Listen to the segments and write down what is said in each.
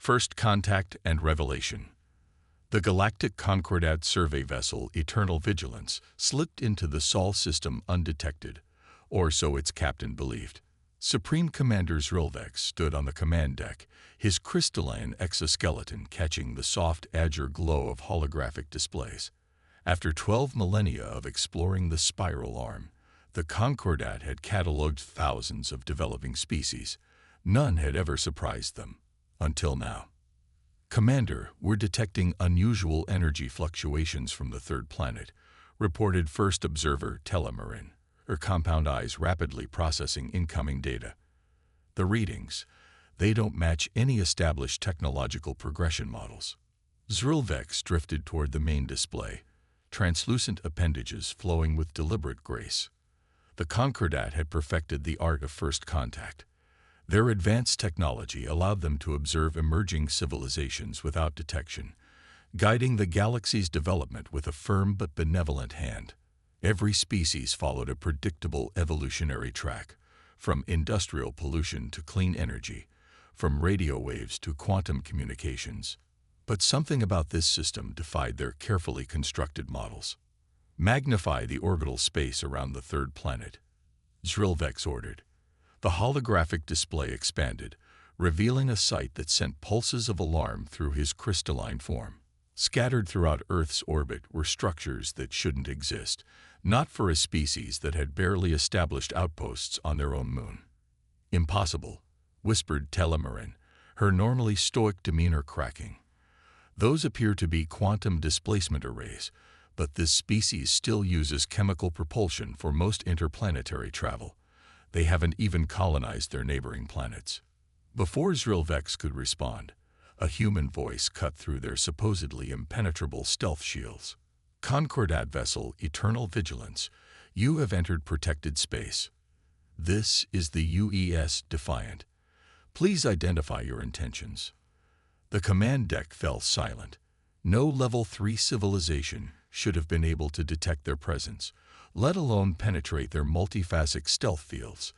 First Contact and Revelation. The Galactic Concordat survey vessel Eternal Vigilance slipped into the Sol system undetected, or so its captain believed. Supreme Commander Zrilvex stood on the command deck, his crystalline exoskeleton catching the soft azure glow of holographic displays. After 12 millennia of exploring the spiral arm, the Concordat had catalogued thousands of developing species. None had ever surprised them. Until now. Commander, we're detecting unusual energy fluctuations from the third planet, reported First Observer Telemarin, her compound eyes rapidly processing incoming data. The readings, they don't match any established technological progression models. Zrilvex drifted toward the main display, translucent appendages flowing with deliberate grace. The Concordat had perfected the art of first contact. Their advanced technology allowed them to observe emerging civilizations without detection, guiding the galaxy's development with a firm but benevolent hand. Every species followed a predictable evolutionary track, from industrial pollution to clean energy, from radio waves to quantum communications. But something about this system defied their carefully constructed models. Magnify the orbital space around the third planet, Zrilvex ordered. The holographic display expanded, revealing a sight that sent pulses of alarm through his crystalline form. Scattered throughout Earth's orbit were structures that shouldn't exist, not for a species that had barely established outposts on their own moon. Impossible, whispered Telemarin, her normally stoic demeanor cracking. Those appear to be quantum displacement arrays, but this species still uses chemical propulsion for most interplanetary travel. They haven't even colonized their neighboring planets. Before Zrilvex could respond, a human voice cut through their supposedly impenetrable stealth shields. Concordat vessel Eternal Vigilance, you have entered protected space. This is the UES Defiant. Please identify your intentions. The command deck fell silent. No Level 3 civilization should have been able to detect their presence, let alone penetrate their multiphasic stealth fields.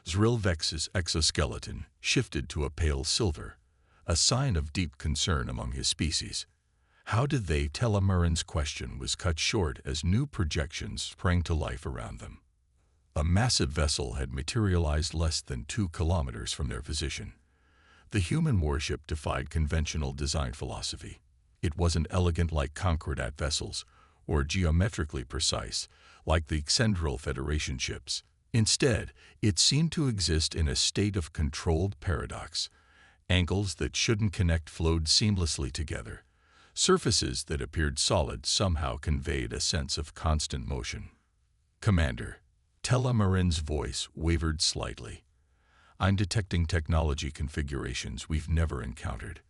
Zrilvex's exoskeleton shifted to a pale silver, a sign of deep concern among his species. How did they? Telemarin's question was cut short as new projections sprang to life around them. A massive vessel had materialized less than 2 kilometers from their position. The human warship defied conventional design philosophy. It wasn't elegant like Concordat vessels, or geometrically precise, like the Xendril Federation ships. Instead, it seemed to exist in a state of controlled paradox. Angles that shouldn't connect flowed seamlessly together. Surfaces that appeared solid somehow conveyed a sense of constant motion. Commander, Telemarin's voice wavered slightly. I'm detecting technology configurations we've never encountered.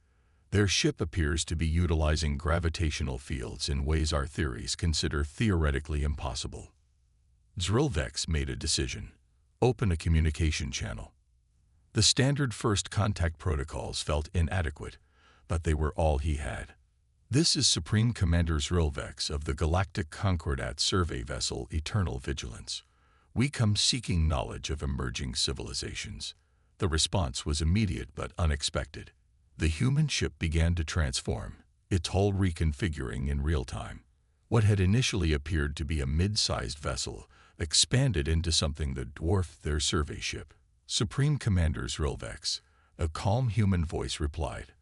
Their ship appears to be utilizing gravitational fields in ways our theories consider theoretically impossible. Zrilvex made a decision. Open a communication channel. The standard first contact protocols felt inadequate, but they were all he had. This is Supreme Commander Zrilvex of the Galactic Concordat survey vessel Eternal Vigilance. We come seeking knowledge of emerging civilizations. The response was immediate but unexpected. The human ship began to transform, its hull reconfiguring in real time. What had initially appeared to be a mid-sized vessel expanded into something that dwarfed their survey ship. Supreme Commander Zrilvex, a calm human voice replied,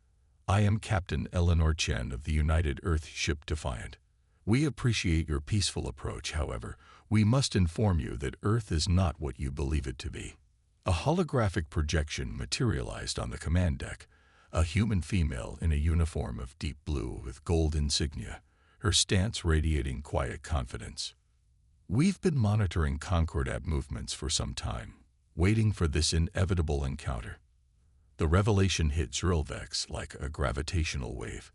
I am Captain Eleanor Chen of the United Earth Ship Defiant. We appreciate your peaceful approach, however, we must inform you that Earth is not what you believe it to be. A holographic projection materialized on the command deck, a human female in a uniform of deep blue with gold insignia, her stance radiating quiet confidence. We've been monitoring Concordat movements for some time, waiting for this inevitable encounter. The revelation hit Zrilvex like a gravitational wave.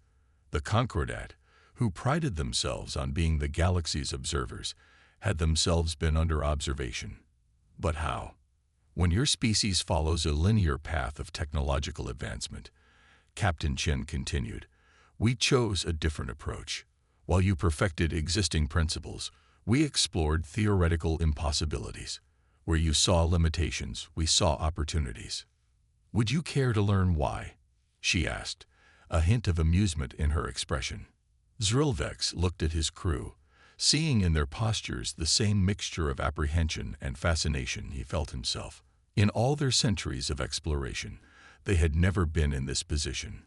The Concordat, who prided themselves on being the galaxy's observers, had themselves been under observation. But how? When your species follows a linear path of technological advancement, Captain Chen continued, we chose a different approach. While you perfected existing principles, we explored theoretical impossibilities. Where you saw limitations, we saw opportunities. Would you care to learn why? she asked, a hint of amusement in her expression. Zrilvex looked at his crew, seeing in their postures the same mixture of apprehension and fascination he felt himself. In all their centuries of exploration, they had never been in this position.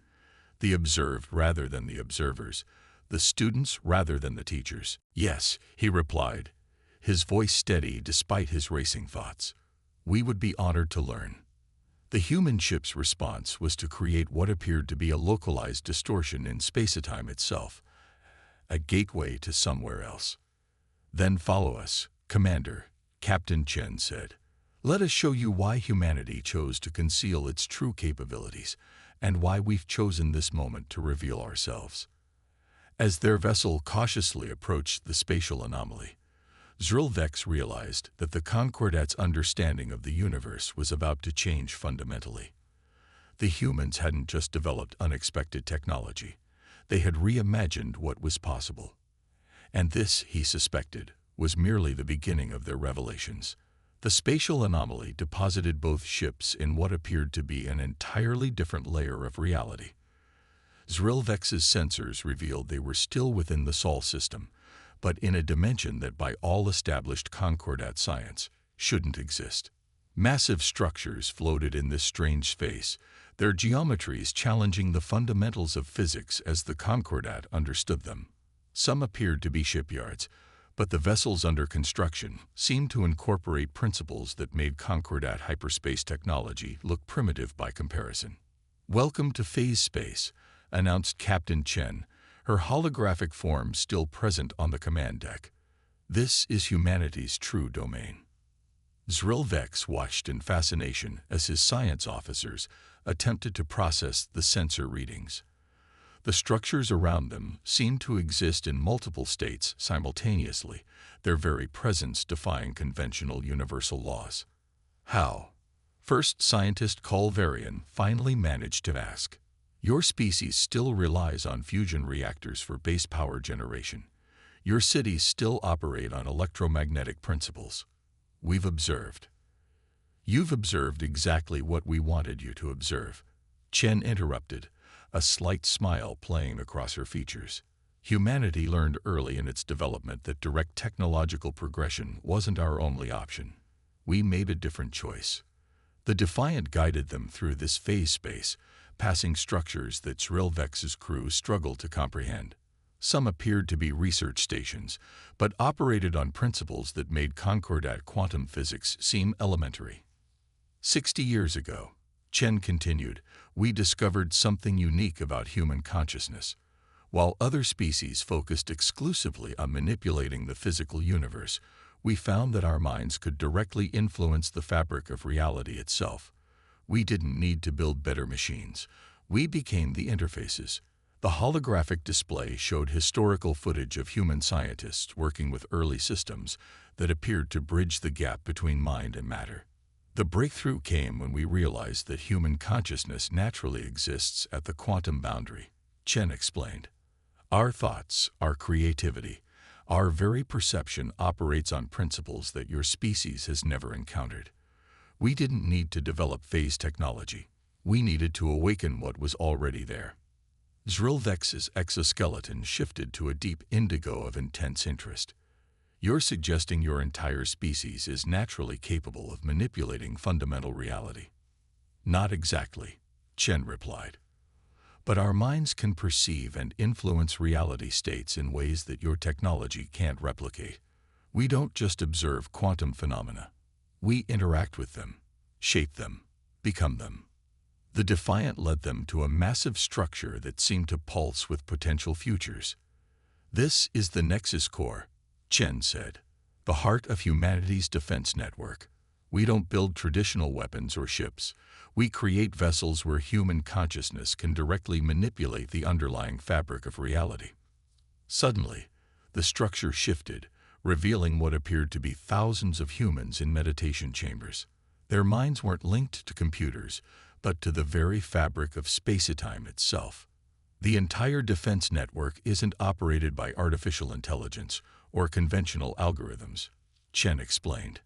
The observed rather than the observers, the students rather than the teachers. Yes, he replied, his voice steady despite his racing thoughts. We would be honored to learn. The human ship's response was to create what appeared to be a localized distortion in space-time itself, a gateway to somewhere else. Then follow us, Commander, Captain Chen said. Let us show you why humanity chose to conceal its true capabilities and why we've chosen this moment to reveal ourselves. As their vessel cautiously approached the spatial anomaly, Zrilvex realized that the Concordat's understanding of the universe was about to change fundamentally. The humans hadn't just developed unexpected technology, they had reimagined what was possible. And this, he suspected, was merely the beginning of their revelations. The spatial anomaly deposited both ships in what appeared to be an entirely different layer of reality. Zrilvex's sensors revealed they were still within the Sol system, but in a dimension that by all established Concordat science shouldn't exist. Massive structures floated in this strange space, their geometries challenging the fundamentals of physics as the Concordat understood them. Some appeared to be shipyards, but the vessels under construction seemed to incorporate principles that made Concordat hyperspace technology look primitive by comparison. "Welcome to phase space," announced Captain Chen, her holographic form still present on the command deck. "This is humanity's true domain." Zrilvex watched in fascination as his science officers attempted to process the sensor readings. The structures around them seemed to exist in multiple states simultaneously, their very presence defying conventional universal laws. How? First scientist Culverian finally managed to ask. Your species still relies on fusion reactors for base power generation. Your cities still operate on electromagnetic principles. We've observed. You've observed exactly what we wanted you to observe. Chen interrupted, a slight smile playing across her features. Humanity learned early in its development that direct technological progression wasn't our only option. We made a different choice. The Defiant guided them through this phase space, passing structures that Zrilvex's crew struggled to comprehend. Some appeared to be research stations, but operated on principles that made Concordat quantum physics seem elementary. 60 years ago, Chen continued, we discovered something unique about human consciousness. While other species focused exclusively on manipulating the physical universe, we found that our minds could directly influence the fabric of reality itself. We didn't need to build better machines. We became the interfaces. The holographic display showed historical footage of human scientists working with early systems that appeared to bridge the gap between mind and matter. The breakthrough came when we realized that human consciousness naturally exists at the quantum boundary, Chen explained. Our thoughts, our creativity, our very perception operates on principles that your species has never encountered. We didn't need to develop phase technology. We needed to awaken what was already there. Zrilvex's exoskeleton shifted to a deep indigo of intense interest. You're suggesting your entire species is naturally capable of manipulating fundamental reality. Not exactly, Chen replied. But our minds can perceive and influence reality states in ways that your technology can't replicate. We don't just observe quantum phenomena. We interact with them, shape them, become them. The Defiant led them to a massive structure that seemed to pulse with potential futures. This is the Nexus Core, Chen said, the heart of humanity's defense network. We don't build traditional weapons or ships. We create vessels where human consciousness can directly manipulate the underlying fabric of reality. Suddenly, the structure shifted, revealing what appeared to be thousands of humans in meditation chambers. Their minds weren't linked to computers, but to the very fabric of space-time itself. The entire defense network isn't operated by artificial intelligence or conventional algorithms, Chen explained.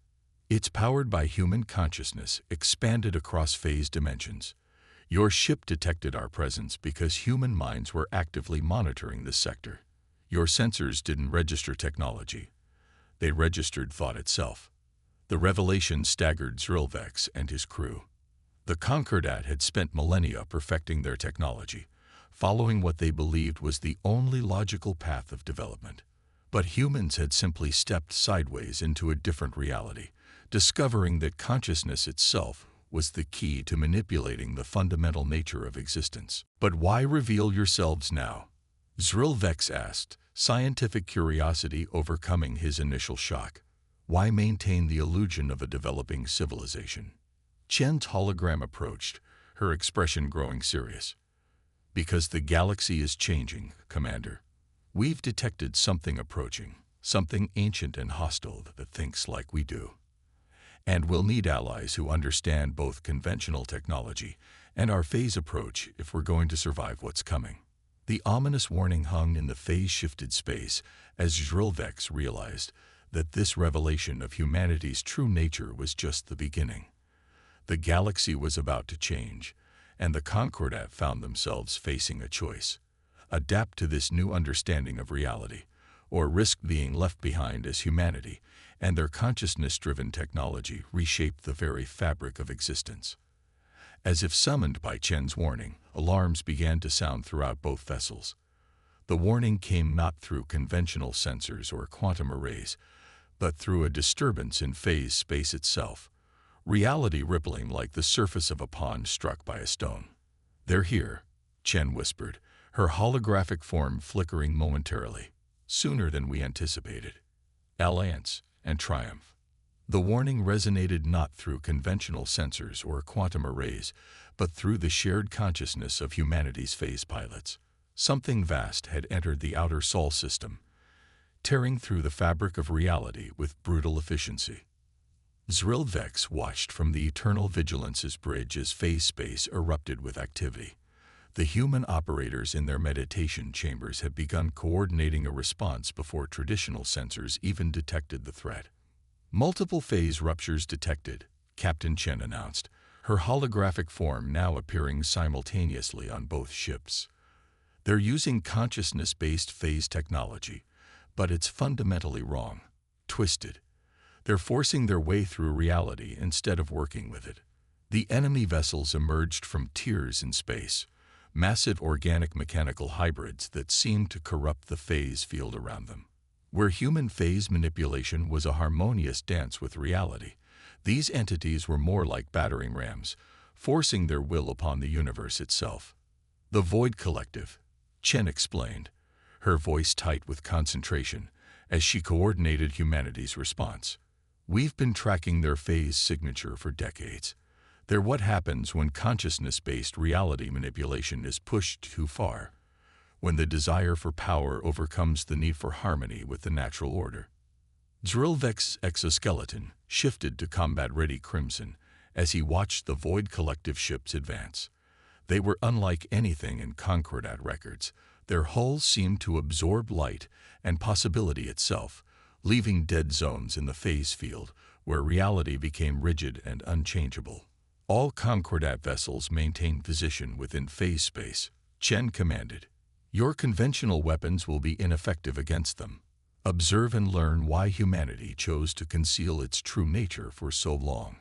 It's powered by human consciousness expanded across phase dimensions. Your ship detected our presence because human minds were actively monitoring this sector. Your sensors didn't register technology. They registered thought itself. The revelation staggered Zrilvex and his crew. The Concordat had spent millennia perfecting their technology, following what they believed was the only logical path of development. But humans had simply stepped sideways into a different reality, discovering that consciousness itself was the key to manipulating the fundamental nature of existence. "But why reveal yourselves now?" Zrilvex asked, scientific curiosity overcoming his initial shock. Why maintain the illusion of a developing civilization? Chen's hologram approached, her expression growing serious. "Because the galaxy is changing, Commander. We've detected something approaching, something ancient and hostile that thinks like we do. And we'll need allies who understand both conventional technology and our phase approach if we're going to survive what's coming." The ominous warning hung in the phase-shifted space as Zrilvex realized that this revelation of humanity's true nature was just the beginning. The galaxy was about to change, and the Concordat found themselves facing a choice: adapt to this new understanding of reality, or risk being left behind as humanity and their consciousness-driven technology reshaped the very fabric of existence. As if summoned by Chen's warning, alarms began to sound throughout both vessels. The warning came not through conventional sensors or quantum arrays, but through a disturbance in phase space itself, reality rippling like the surface of a pond struck by a stone. "They're here," Chen whispered, her holographic form flickering momentarily. "Sooner than we anticipated. Alliance and triumph." The warning resonated not through conventional sensors or quantum arrays, but through the shared consciousness of humanity's phase pilots. Something vast had entered the outer Sol system, tearing through the fabric of reality with brutal efficiency. Zrilvex watched from the Eternal Vigilance's bridge as phase space erupted with activity. The human operators in their meditation chambers had begun coordinating a response before traditional sensors even detected the threat. "Multiple phase ruptures detected," Captain Chen announced, her holographic form now appearing simultaneously on both ships. "They're using consciousness-based phase technology, but it's fundamentally wrong, twisted. They're forcing their way through reality instead of working with it." The enemy vessels emerged from tiers in space, massive organic mechanical hybrids that seemed to corrupt the phase field around them. Where human phase manipulation was a harmonious dance with reality, these entities were more like battering rams, forcing their will upon the universe itself. "The Void Collective," Chen explained, her voice tight with concentration as she coordinated humanity's response. "We've been tracking their phase signature for decades. They're what happens when consciousness-based reality manipulation is pushed too far, when the desire for power overcomes the need for harmony with the natural order." Zrilvex's exoskeleton shifted to combat-ready crimson as he watched the Void Collective ships advance. They were unlike anything in Concordat records. Their hulls seemed to absorb light and possibility itself, leaving dead zones in the phase field where reality became rigid and unchangeable. "All Concordat vessels maintain position within phase space," Chen commanded. "Your conventional weapons will be ineffective against them. Observe and learn why humanity chose to conceal its true nature for so long."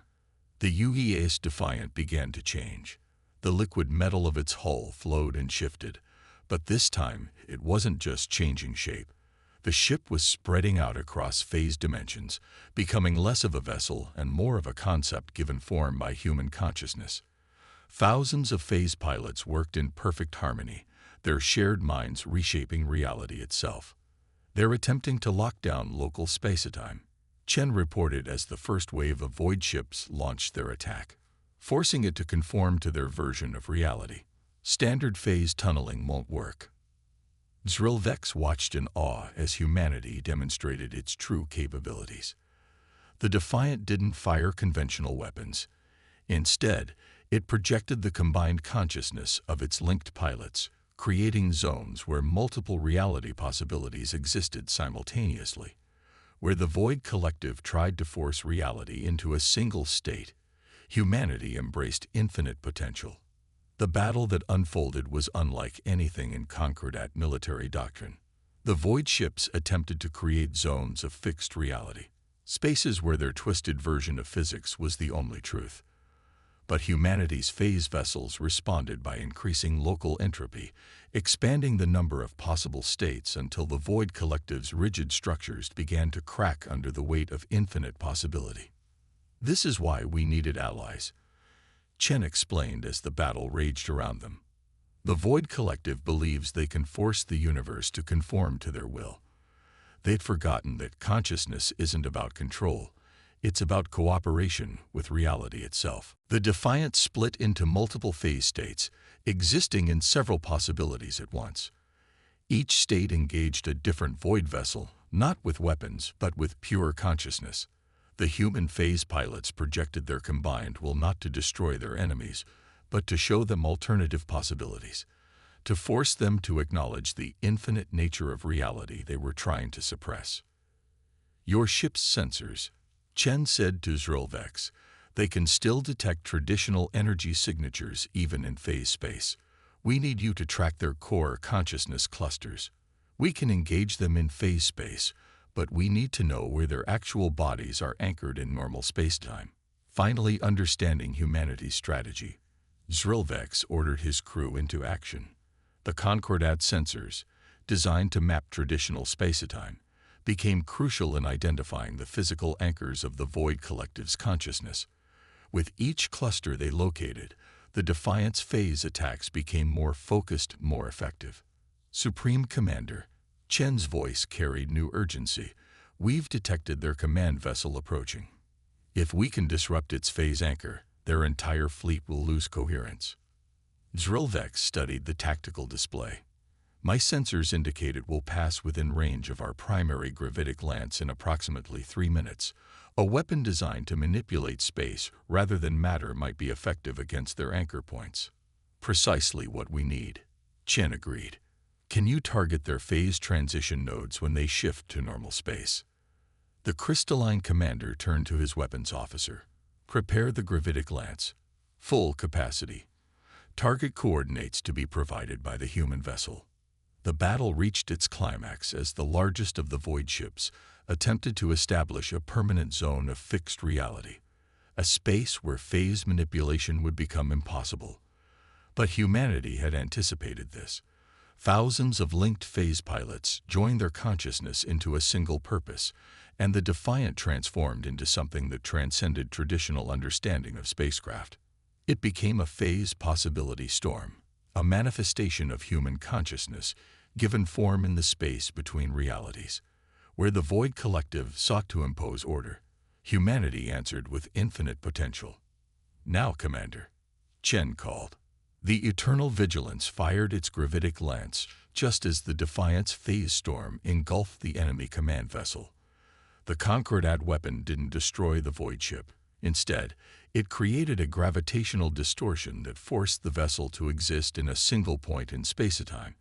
The UEA's Defiant began to change. The liquid metal of its hull flowed and shifted, but this time it wasn't just changing shape. The ship was spreading out across phase dimensions, becoming less of a vessel and more of a concept given form by human consciousness. Thousands of phase pilots worked in perfect harmony, their shared minds reshaping reality itself. "They're attempting to lock down local spacetime," Chen reported as the first wave of void ships launched their attack, forcing it to conform to their version of reality. "Standard phase tunneling won't work." Zrilvex watched in awe as humanity demonstrated its true capabilities. The Defiant didn't fire conventional weapons. Instead, it projected the combined consciousness of its linked pilots, creating zones where multiple reality possibilities existed simultaneously. Where the Void Collective tried to force reality into a single state, humanity embraced infinite potential. The battle that unfolded was unlike anything in Concordat military doctrine. The void ships attempted to create zones of fixed reality, spaces where their twisted version of physics was the only truth. But humanity's phase vessels responded by increasing local entropy, expanding the number of possible states until the void collective's rigid structures began to crack under the weight of infinite possibility. This is why we needed allies, Chen explained as the battle raged around them. The void collective believes they can force the universe to conform to their will. They'd forgotten that consciousness isn't about control. It's about cooperation with reality itself. The Defiant split into multiple phase states, existing in several possibilities at once. Each state engaged a different void vessel, not with weapons, but with pure consciousness. The human phase pilots projected their combined will not to destroy their enemies, but to show them alternative possibilities, to force them to acknowledge the infinite nature of reality they were trying to suppress. Your ship's sensors, Chen said to Zrilvex, they can still detect traditional energy signatures even in phase space. We need you to track their core consciousness clusters. We can engage them in phase space, but we need to know where their actual bodies are anchored in normal spacetime. Finally understanding humanity's strategy, Zrilvex ordered his crew into action. The Concordat sensors, designed to map traditional spacetime, became crucial in identifying the physical anchors of the void collective's consciousness. With each cluster they located, the Defiant's phase attacks became more focused, more effective. Supreme Commander, Chen's voice carried new urgency. We've detected their command vessel approaching. If we can disrupt its phase anchor, their entire fleet will lose coherence. Zrilvex studied the tactical display. My sensors indicate it will pass within range of our primary gravitic lance in approximately 3 minutes. A weapon designed to manipulate space rather than matter might be effective against their anchor points. Precisely what we need, Chen agreed. Can you target their phase transition nodes when they shift to normal space? The crystalline commander turned to his weapons officer. Prepare the gravitic lance. Full capacity. Target coordinates to be provided by the human vessel. The battle reached its climax as the largest of the void ships attempted to establish a permanent zone of fixed reality, a space where phase manipulation would become impossible. But humanity had anticipated this. Thousands of linked phase pilots joined their consciousness into a single purpose, and the Defiant transformed into something that transcended traditional understanding of spacecraft. It became a phase possibility storm, a manifestation of human consciousness given form in the space between realities. Where the void collective sought to impose order, humanity answered with infinite potential. Now, Commander, Chen called. The Eternal Vigilance fired its gravitic lance just as the Defiant's phase storm engulfed the enemy command vessel. The Concordat weapon didn't destroy the void ship. Instead, it created a gravitational distortion that forced the vessel to exist in a single point in spacetime,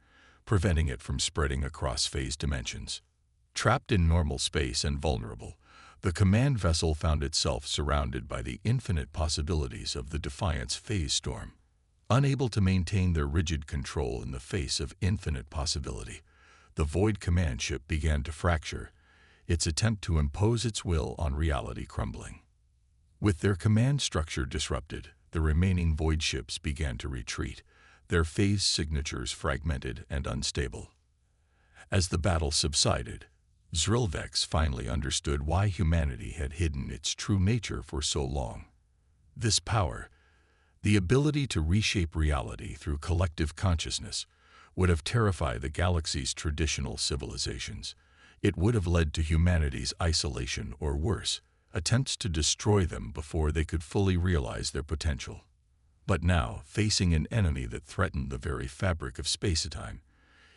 preventing it from spreading across phase dimensions. Trapped in normal space and vulnerable, the command vessel found itself surrounded by the infinite possibilities of the Defiant's phase storm. Unable to maintain their rigid control in the face of infinite possibility, the void command ship began to fracture, its attempt to impose its will on reality crumbling. With their command structure disrupted, the remaining void ships began to retreat, their phase signatures fragmented and unstable. As the battle subsided, Zrilvex finally understood why humanity had hidden its true nature for so long. This power, the ability to reshape reality through collective consciousness, would have terrified the galaxy's traditional civilizations. It would have led to humanity's isolation or worse, attempts to destroy them before they could fully realize their potential. But now, facing an enemy that threatened the very fabric of spacetime,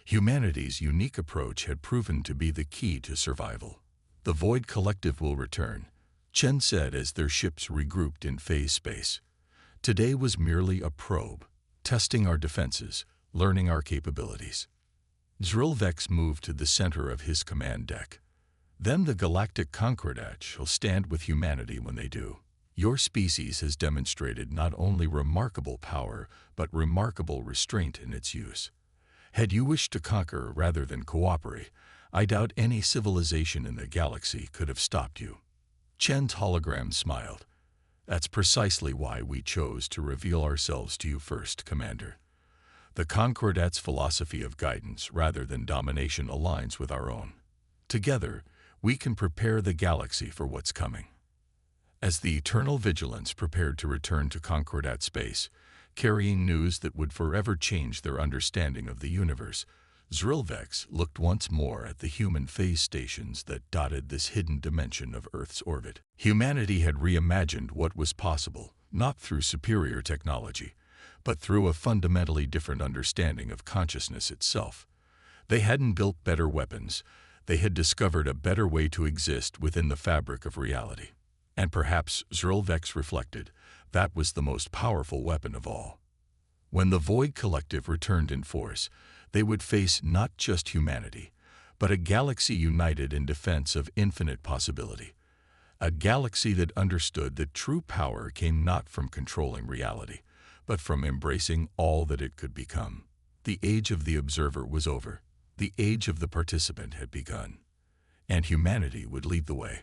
humanity's unique approach had proven to be the key to survival. The Void Collective will return, Chen said as their ships regrouped in phase space. Today was merely a probe, testing our defenses, learning our capabilities. Zrilvex moved to the center of his command deck. Then the Galactic Concordat shall stand with humanity when they do. Your species has demonstrated not only remarkable power, but remarkable restraint in its use. Had you wished to conquer rather than cooperate, I doubt any civilization in the galaxy could have stopped you. Chen's hologram smiled. That's precisely why we chose to reveal ourselves to you first, Commander. The Concordat's philosophy of guidance rather than domination aligns with our own. Together, we can prepare the galaxy for what's coming. As the Eternal Vigilance prepared to return to Concordat space, carrying news that would forever change their understanding of the universe, Zrilvex looked once more at the human phase stations that dotted this hidden dimension of Earth's orbit. Humanity had reimagined what was possible, not through superior technology, but through a fundamentally different understanding of consciousness itself. They hadn't built better weapons, they had discovered a better way to exist within the fabric of reality. And perhaps, Zrilvex reflected, that was the most powerful weapon of all. When the Void Collective returned in force, they would face not just humanity, but a galaxy united in defense of infinite possibility. A galaxy that understood that true power came not from controlling reality, but from embracing all that it could become. The age of the observer was over. The age of the participant had begun. And humanity would lead the way.